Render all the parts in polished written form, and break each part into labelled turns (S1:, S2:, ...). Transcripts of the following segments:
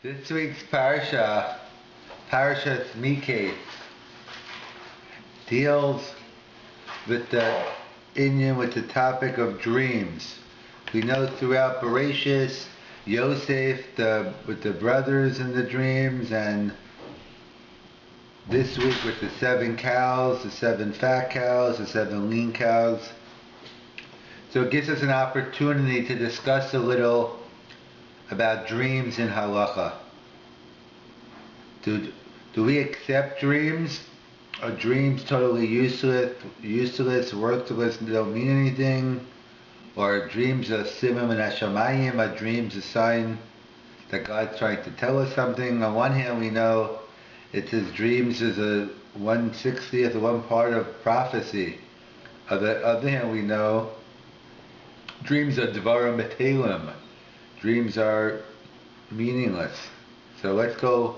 S1: This week's Parashas Miketz, deals with the topic of dreams. We know throughout Bereshis, Yosef with the brothers in the dreams, and this week with the 7 cows, the 7 fat cows, the 7 lean cows. So it gives us an opportunity to discuss a little about dreams in halacha. Do we accept dreams? Are dreams totally useless, worthless, don't mean anything? Or are dreams a simum and hashamayim? Are dreams a sign that God's trying to tell us something? On one hand, we know it says dreams is a 1/60th, one part of prophecy. On the other hand, we know dreams are dvarim b'telim. Dreams are meaningless. So let's go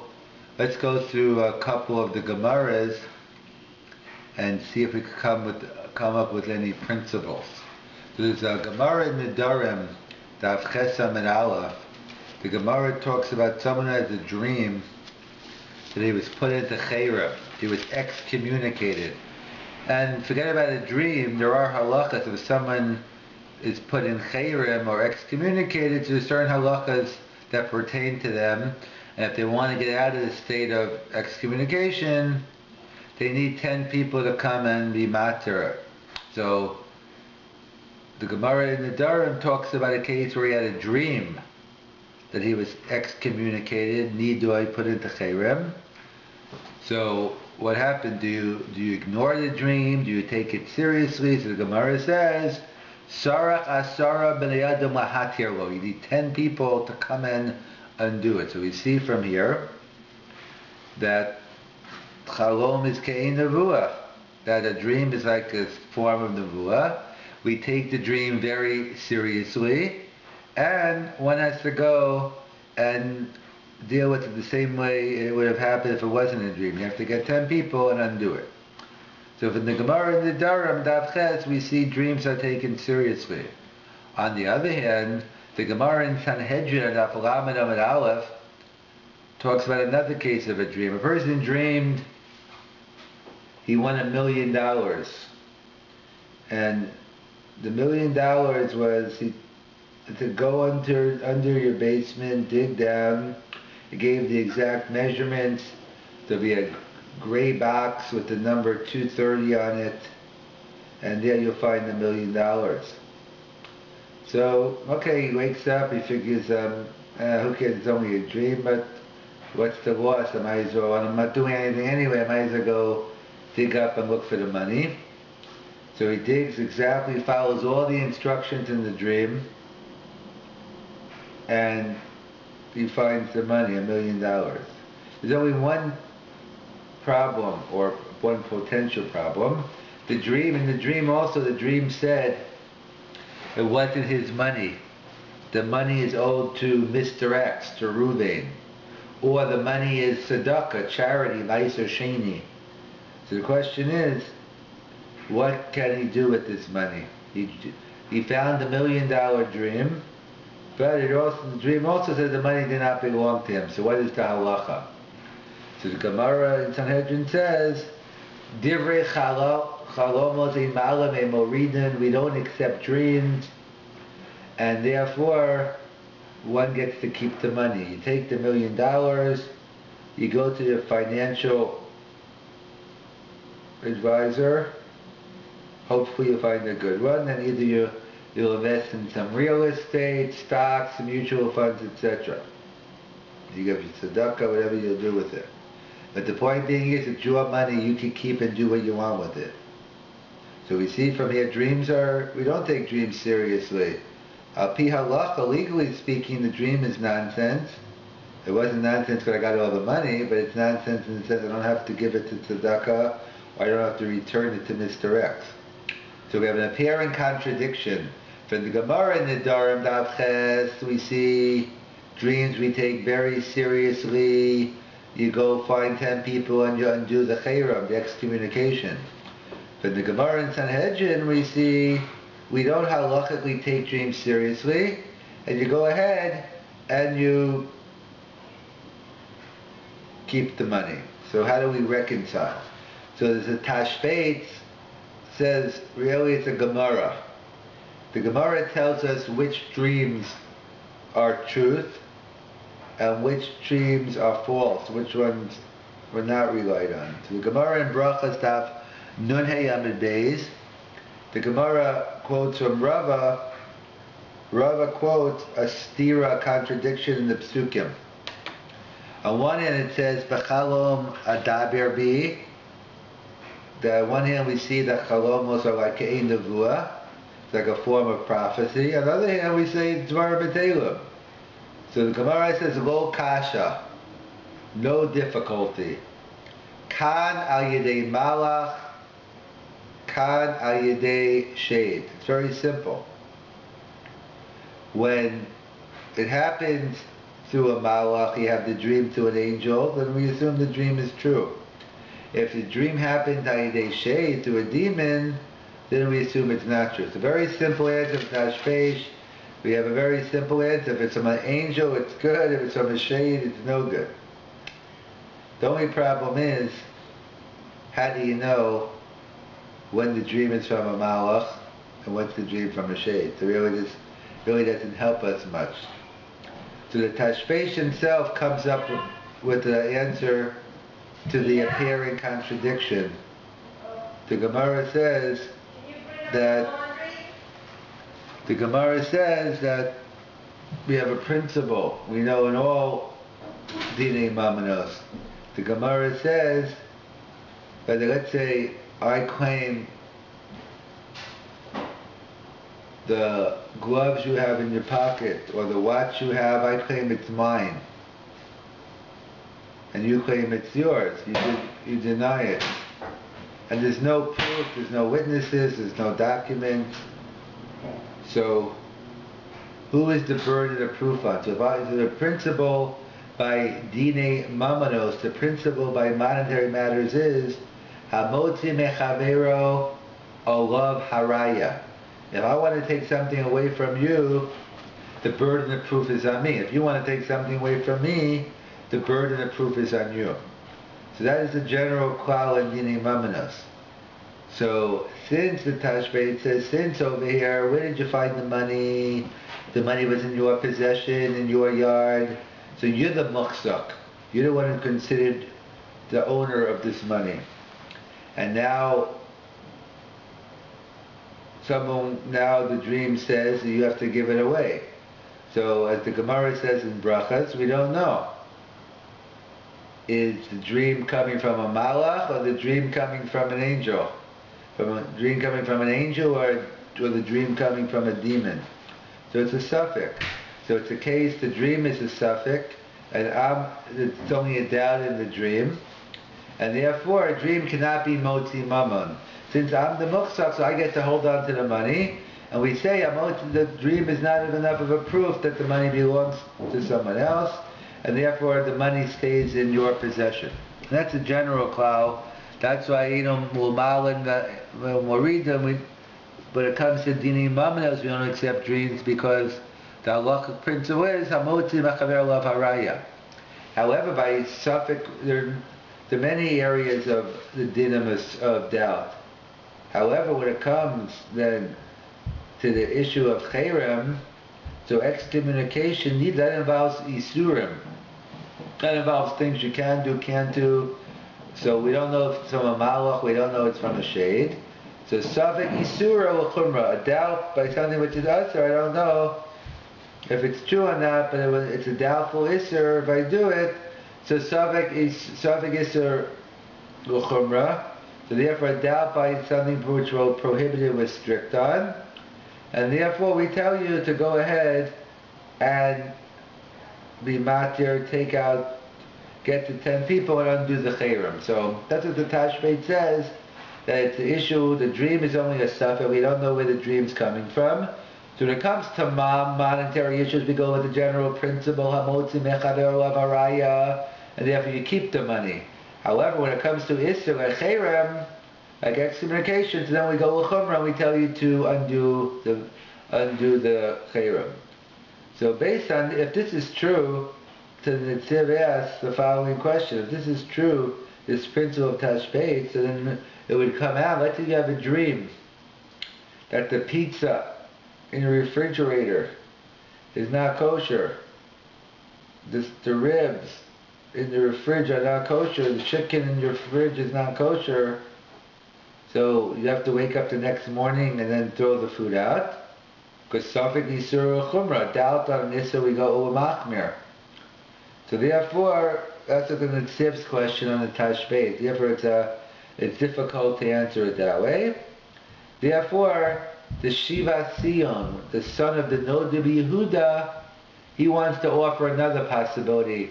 S1: through a couple of the Gemaras and see if we can come up with any principles. So there's a Gemara in the Nedarim, Daf Chesam and Aleph. The Gemara talks about someone who has a dream that he was put into chayra. He was excommunicated. And forget about a dream, there are halachas. If someone is put in chayrim or excommunicated, to certain halachas that pertain to them, and if they want to get out of the state of excommunication, they need 10 people to come and be matir. So the Gemara in the Nedarim talks about a case where he had a dream that he was excommunicated. Need do I put into chayrim? So what happened? Do you ignore the dream? Do you take it seriously? So the Gemara says, Sarach asara b'nei lahatir lo. You need 10 people to come and undo it. So we see from here that chalom is ke'ein nevuah, that a dream is like a form of nevuah. We take the dream very seriously, and one has to go and deal with it the same way it would have happened if it wasn't a dream. You have to get 10 people and undo it. So in the Gemara in the Nedarim, Daf Ches, we see dreams are taken seriously. On the other hand, the Gemara in Sanhedrin, Daf Lamed Amud Aleph, talks about another case of a dream. A person dreamed he won $1 million. And the $1 million was to go under your basement, dig down. It gave the exact measurements. There'll be a gray box with the number 230 on it, and there you'll find $1 million. So, okay, he wakes up, he figures, who cares, it's only a dream, but what's the loss? I'm not doing anything anyway, I might as well go dig up and look for the money. So he digs exactly, follows all the instructions in the dream, and he finds the money, $1 million. There's only one problem, or one potential problem. In the dream said it wasn't his money. The money is owed to Mr. X, to Ruvain. Or the money is tzedakah, charity, ma'aser sheni. So the question is, what can he do with this money? He found $1 million dream, but the dream also said the money did not belong to him. So what is the halacha? So the Gemara in Sanhedrin says, Divrei chalomos ein ma'ala me'moridin. We don't accept dreams, and therefore one gets to keep the money. You take the $1 million, you go to your financial advisor. Hopefully you'll find a good one, and either you'll invest in some real estate, stocks, mutual funds, etc. You give your tzedakah, whatever you'll do with it. But the point being is, it's your money, you can keep and do what you want with it. So we see from here, we don't take dreams seriously. Pi halacha, legally speaking, the dream is nonsense. It wasn't nonsense because I got all the money, but it's nonsense in the sense I don't have to give it to tzedakah, or I don't have to return it to Mr. X. So we have an apparent contradiction. From the Gemara in the Nedarim, Daf Ches, we see dreams we take very seriously. You go find 10 people and you undo the chayram, the excommunication. From the Gemara in Sanhedrin, we see we don't halachically take dreams seriously, and you go ahead and you keep the money. So how do we reconcile? So there's a Tashbetz says, really it's a Gemara. The Gemara tells us which dreams are truth and which dreams are false, which ones were not relied on. So the Gemara in Bereshis Daf Nun Hey Amid Beis, the Gemara quotes from Rabbi. Rabbi quotes a stira, contradiction in the psukim. On one hand it says, B'chalom adaber bi. On one hand we see that chalomos are like ein nevuah, it's like a form of prophecy. On the other hand we say dvar b'telum. So the Gemara says, lo kasha, no difficulty. Kan al yedei malach, kan al yedei shade. It's very simple. When it happens through a malach, you have the dream to an angel, then we assume the dream is true. If the dream happens al yedei shade, to a demon, then we assume it's not true. It's a very simple answer for Tashbeish. We have a very simple answer. If it's from an angel, it's good. If it's from a shade, it's no good. The only problem is, how do you know when the dream is from a malach and what's the dream from a shade? So this really doesn't help us much. So the Tashbeish himself comes up with the answer to the apparent contradiction. The Gemara says that we have a principle. We know in all Dinei Mamanos. The Gemara says that, let's say I claim the gloves you have in your pocket or the watch you have, I claim it's mine. And you claim it's yours. You deny it. And there's no proof, there's no witnesses, there's no documents. So who is the burden of proof on? So the principle by Dinei Mamanos, the principle by monetary matters is Hamotzi Mechavero Olav Haraya. If I want to take something away from you, the burden of proof is on me. If you want to take something away from me, the burden of proof is on you. So that is the general klal in Dinei Mamanos. So since the Tashbetz says, since over here, where did you find the money? The money was in your possession, in your yard. So you're the muhsak. You're the one who considered the owner of this money. And now the dream says that you have to give it away. So as the Gemara says in Bereshis, we don't know. Is the dream coming from a malach or the dream coming from an angel? From a dream coming from an angel or the dream coming from a demon? So it's a suffix. So it's a case, the dream is a suffix, and it's only a doubt in the dream, and therefore a dream cannot be motzi mammon. Since I'm the muhsak, so I get to hold on to the money, and we say the dream is not enough of a proof that the money belongs to someone else, and therefore the money stays in your possession. And that's a general klal. That's why we'll read them. When it comes to Dinei Mamanos, we don't accept dreams because the halachic principle is Hamotzi Mechaver Olav Haraya. However, by suffix, there are many areas of the dynamis of doubt. However, when it comes then to the issue of cherem, so excommunication, that involves isurim. That involves things you can do, can't do. So we don't know if it's from a malach, we don't know it's from a shade. So suffix isura or chumra, a doubt by something which is usur, I don't know if it's true or not, but it's a doubtful isur if I do it. So suffix isur or chumra. So therefore a doubt by something which will prohibit it was strict on. And therefore we tell you to go ahead and be matir, take out, get to 10 people and undo the cherem. So that's what the Tashbetz says, that it's the issue, the dream is only a suffix, we don't know where the dream's coming from. So when it comes to monetary issues, we go with the general principle, Hamotzi Mechaver Olav Haraya, and therefore you keep the money. However, when it comes to Isser or cherem, like excommunications, then we go with chumrah and we tell you to undo the cherem. So based on, if this is true, so the Netziv asks the following question. If this is true, this principle of Tashbeit, so then it would come out, let's say you have a dream that the pizza in the refrigerator is not kosher. The ribs in the fridge are not kosher. The chicken in your fridge is not kosher. So you have to wake up the next morning and then throw the food out. Because Safik Yisur Chumrah, doubt on Nissa, we go Ulamachmir. So therefore, that's the Netziv's question on the Tashbeit. Therefore, it's difficult to answer it that way. Therefore, the Shiva Sion, the son of the Nodib Yehuda, he wants to offer another possibility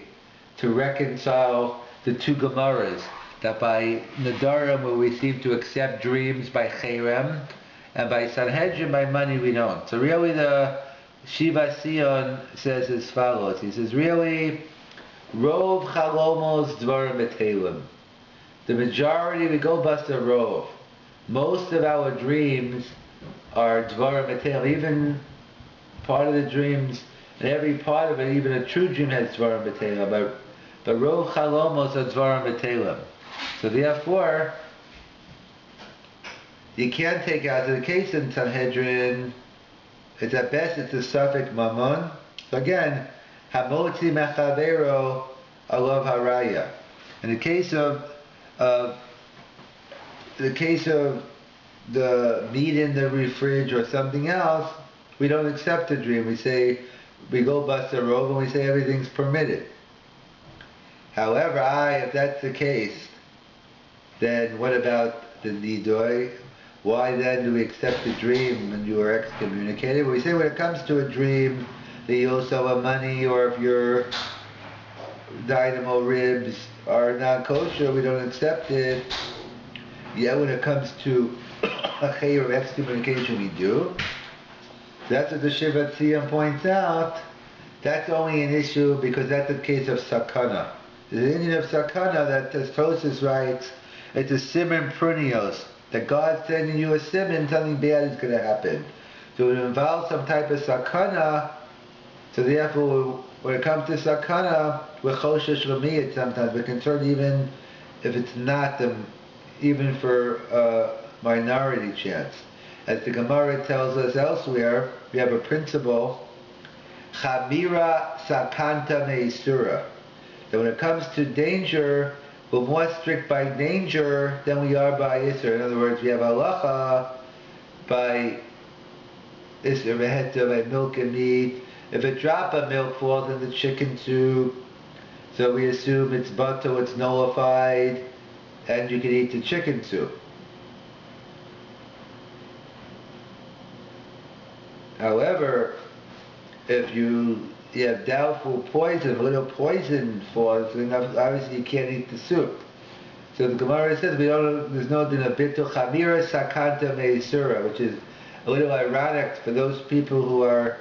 S1: to reconcile the two Gemaras. That by Nadarim, where we seem to accept dreams by Cherem, and by Sanhedrin, by money, we don't. So really, the Shiva Sion says as follows. He says, really, Rov Chalomos Dvarim Betelim. The majority, we go bust a Rov. Most of our dreams are Dvarim Betelim. Even part of the dreams, and every part of it, even a true dream has Dvarim Betelim. But Rov Chalomos are Dvarim Betelim. So therefore, you can't take out the case in Sanhedrin. It's at best, it's a suffix mamon. So again, hamotzi mechavero alav haraya. In the case of the meat in the fridge or something else, we don't accept the dream. We say, we go bust a robe and we say everything's permitted. However, if that's the case, then what about the nidoy? Why then do we accept the dream when you are excommunicated? We say when it comes to a dream that you also have money, or if your dynamo ribs are not kosher, we don't accept it. Yeah, when it comes to a chayur of excommunication, we do. That's what the Shiva Tziyam points out. That's only an issue because that's the case of sakana. The Indian of sakana that Tosis writes, it's a simon prunios. That God's sending you a simon, something bad is going to happen. So it involves some type of sakana. So therefore, when it comes to sakana, we're choshesh l'miyat sometimes. We're concerned even if it's not even for a minority chance. As the Gemara tells us elsewhere, we have a principle, Chamira sakanta meisura. That when it comes to danger, we're more strict by danger than we are by Isser. In other words, we have halacha by Isser, by milk and meat. If a drop of milk falls in the chicken soup, so we assume it's butter, it's nullified, and you can eat the chicken soup. However, if you have doubtful poison, if a little poison falls, then obviously you can't eat the soup. So the Gemara says there's no din of bitul chamira sakanta meisura, which is a little ironic for those people who are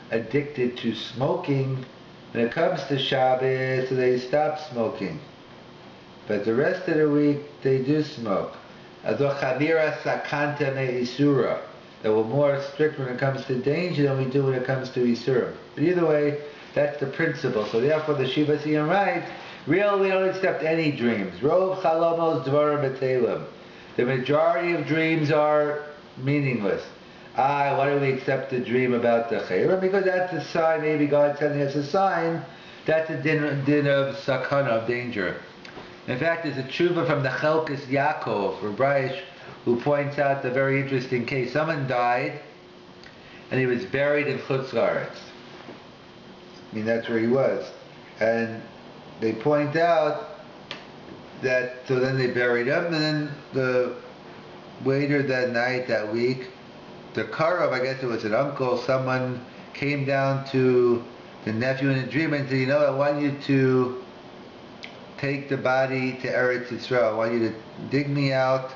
S1: addicted to smoking. When it comes to Shabbos, so they stop smoking. But the rest of the week, they do smoke. Ado chamira sakanta meisura. That we're more strict when it comes to danger than we do when it comes to Isurim. But either way, that's the principle. So therefore the Shiva Tziyam writes, really we don't accept any dreams. Rov chalomos dvarim betelim. The majority of dreams are meaningless. Why do we accept the dream about the chayra? Because that's a sign, maybe God's sending us a sign, that's a din of sakana, of danger. In fact, there's a tshuva from the Chelkas Yaakov, Rabbi, who points out the very interesting case. Someone died, and he was buried in Chutz La'aretz. I mean, that's where he was. And they point out that, so then they buried him, and then later that night, that week, the Karav, I guess it was an uncle, someone came down to the nephew in a dream and said, I want you to take the body to Eretz Yisrael. I want you to dig me out,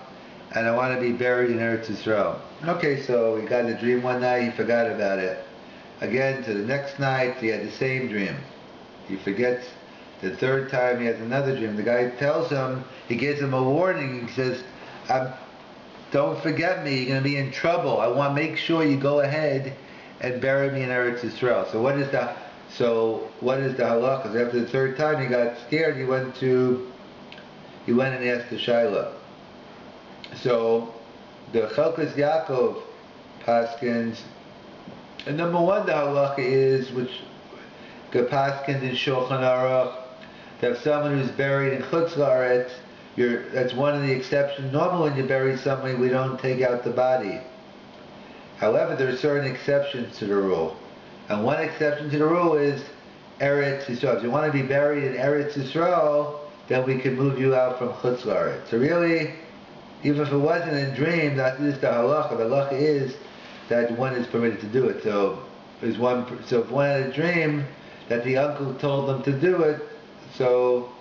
S1: and I want to be buried in Eretz Yisrael. Okay, so he got a dream one night, he forgot about it. Again, to the next night, he had the same dream. He forgets. The third time, he has another dream. The guy tells him, he gives him a warning. He says, don't forget me, you're going to be in trouble. I want to make sure you go ahead and bury me in Eretz Yisrael. So So what is the halakha? After the third time he got scared, he went and asked the Shaila. So the Chalkas Yaakov paskins, and number one, the halacha is, which the paskins in Shulchan Aruch, that if someone who's buried in Chutz La'aretz, that's one of the exceptions. Normally when you bury somebody, we don't take out the body. However, there are certain exceptions to the rule. And one exception to the rule is Eretz Yisrael. If you want to be buried in Eretz Yisrael, then we can move you out from Chutz La'aretz. So really, even if it wasn't a dream, that is the halacha. The halacha is that one is permitted to do it. So if one had a dream that the uncle told them to do it, so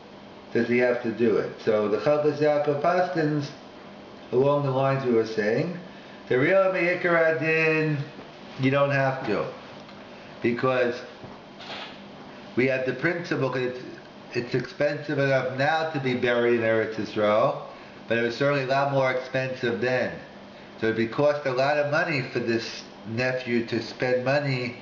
S1: does he have to do it? So the Chalkas Yaakov paskins, along the lines we were saying, the real me'ikar adin, you don't have to, because we have the principle, because it's expensive enough now to be buried in Eretz Yisrael, but it was certainly a lot more expensive then. So it would cost a lot of money for this nephew to spend money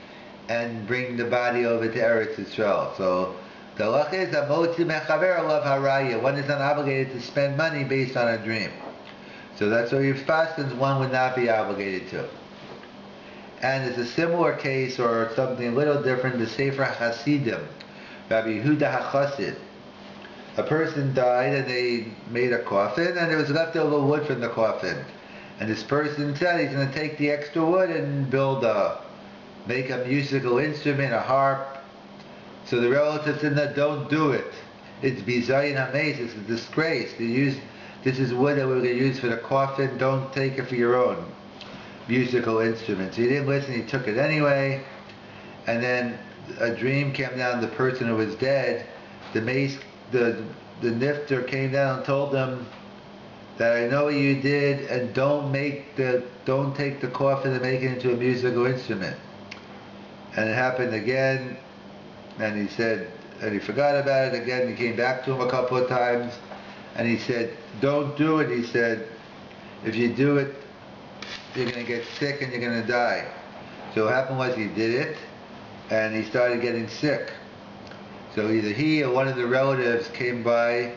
S1: and bring the body over to Eretz Yisrael. So the halacha is amotzi mechaver alav haraya. One is not obligated to spend money based on a dream. So that's why if fastens, one would not be obligated to. And it's a similar case, or something a little different, the Sefer Hasidim, Rabbi Yehuda HaChassid. A person died and they made a coffin and there was leftover wood from the coffin. And this person said he's going to take the extra wood and make a musical instrument, a harp. So the relatives said, no, don't do it. It's bizayin hameis, it's a disgrace. This is wood that we're going to use for the coffin, don't take it for your own musical instrument. So he didn't listen, he took it anyway. And then a dream came down, the person who was dead, the nifter came down and told them that I know what you did, and don't take the coffin and make it into a musical instrument. And it happened again, and he said, and he forgot about it again. He came back to him a couple of times, and he said, don't do it. He said, if you do it, you're going to get sick and you're going to die. So what happened was he did it, and he started getting sick. So either he or one of the relatives came by,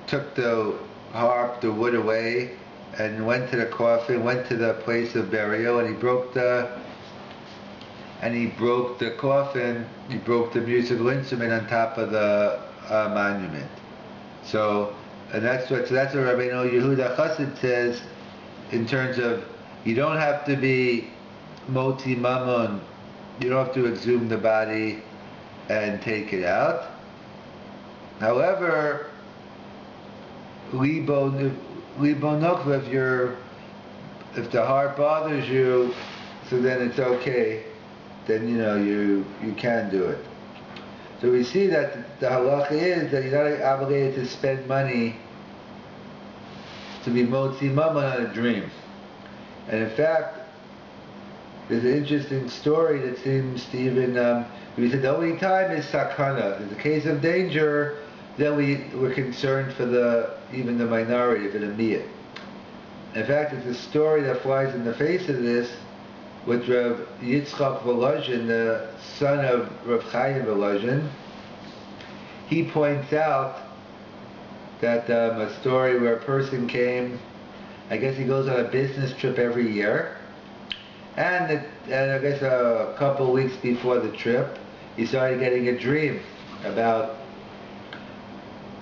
S1: took the harp, the wood away, and went to the coffin, went to the place of burial, and he broke the coffin, he broke the musical instrument on top of the monument. So that's what Rabbi Yehuda Chassid says in terms of, you don't have to be moti mammon, you don't have to exhume the body and take it out. However, libo nukva, if the heart bothers you, so then it's okay. Then you can do it. So we see that the halacha is that you're not obligated to spend money to be motzi mammon on a dream. And in fact, there's an interesting story that seems to even we said the only time is sakana. In the case of danger, then we're concerned for even the minority of an amiyah. In fact, it's a story that flies in the face of this with Rav Yitzchak Volozhin, the son of Rav Chaim Volozhin. He points out that a story where a person came, I guess he goes on a business trip every year, and I guess a couple of weeks before the trip, he started getting a dream about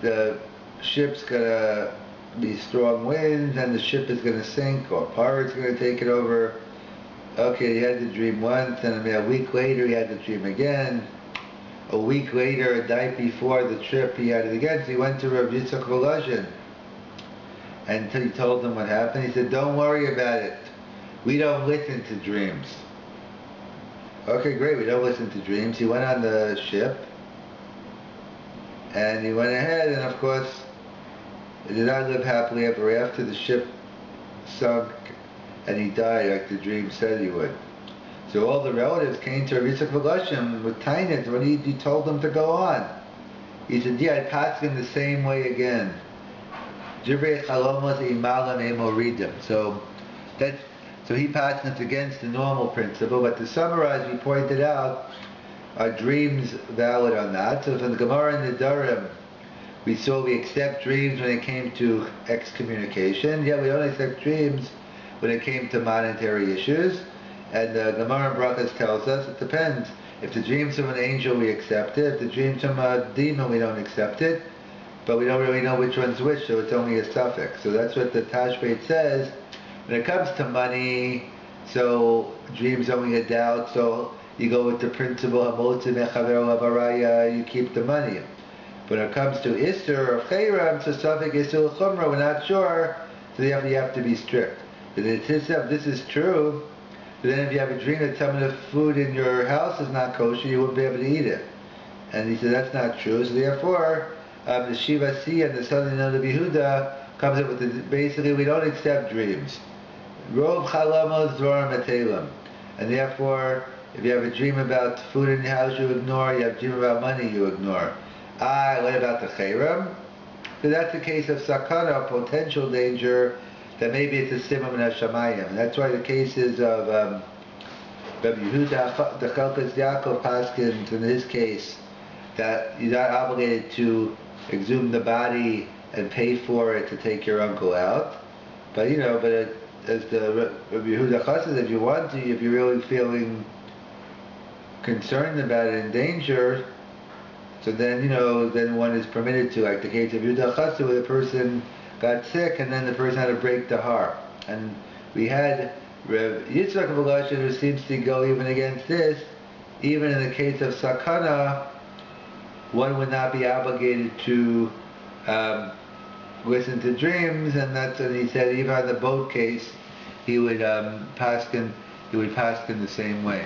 S1: the ship's gonna be strong winds and the ship is gonna sink, or pirates are gonna take it over. Okay, he had the dream once, and a week later he had the dream again. A week later, a night before the trip, he had it again. So he went to Rav Yitzchak Volozhin, and he told him what happened. He said, don't worry about it. We don't listen to dreams. Okay, great, we don't listen to dreams. He went on the ship, and he went ahead, and of course, he did not live happily ever after. The ship sunk, and he died like the dream said he would. So all the relatives came to Rav Yitzchak Volozhin with tainus when he told them to go on. He said, yeah, I passed him the same way again. So he passed us against the normal principle, but to summarize, we pointed out are dreams valid or not? So from the Gemara and the Durham, we saw we accept dreams when it came to excommunication, yet we don't accept dreams when it came to monetary issues. And the Gemara in Bereshis tells us it depends. If the dream's from an angel, we accept it. If the dream's from a demon, we don't accept it. But we don't really know which one's which, so it's only a suffix. So that's what the Tashbeit says. When it comes to money, so dreams only a doubt, so you go with the principle of you keep the money. When it comes to Isser or Chayram, so suffix Isser Chumra, we're not sure, so you have to be strict. But if this is true, then if you have a dream that some of the food in your house is not kosher, you wouldn't be able to eat it. And he said that's not true, so therefore, the Shiva Si and the son of the Yehuda comes up with basically we don't accept dreams. Rov Chalamos Zoram Matelim. And therefore, if you have a dream about food in your house, you ignore. You have a dream about money, you ignore. What about the Chayram? So that's the case of Sakana, potential danger, that maybe it's a Simam and a Shamayim. And that's why the cases of Rabbi Yehuda, the Chalkas Yaakov Paskins, in his case, that you're not obligated to exhume the body and pay for it to take your uncle out. But as the Rabbi Yehuda says, if you want to, if you're really feeling concerned about it, in danger, so then then one is permitted to, like the case of Yehuda Chassid, where the person got sick and then the person had to break the heart. And we had Rav Yitzchak of Elisha who seems to go even against this. Even in the case of Sakana, one would not be obligated to listen to dreams, and that's when he said even on the boat case he would paskin the same way.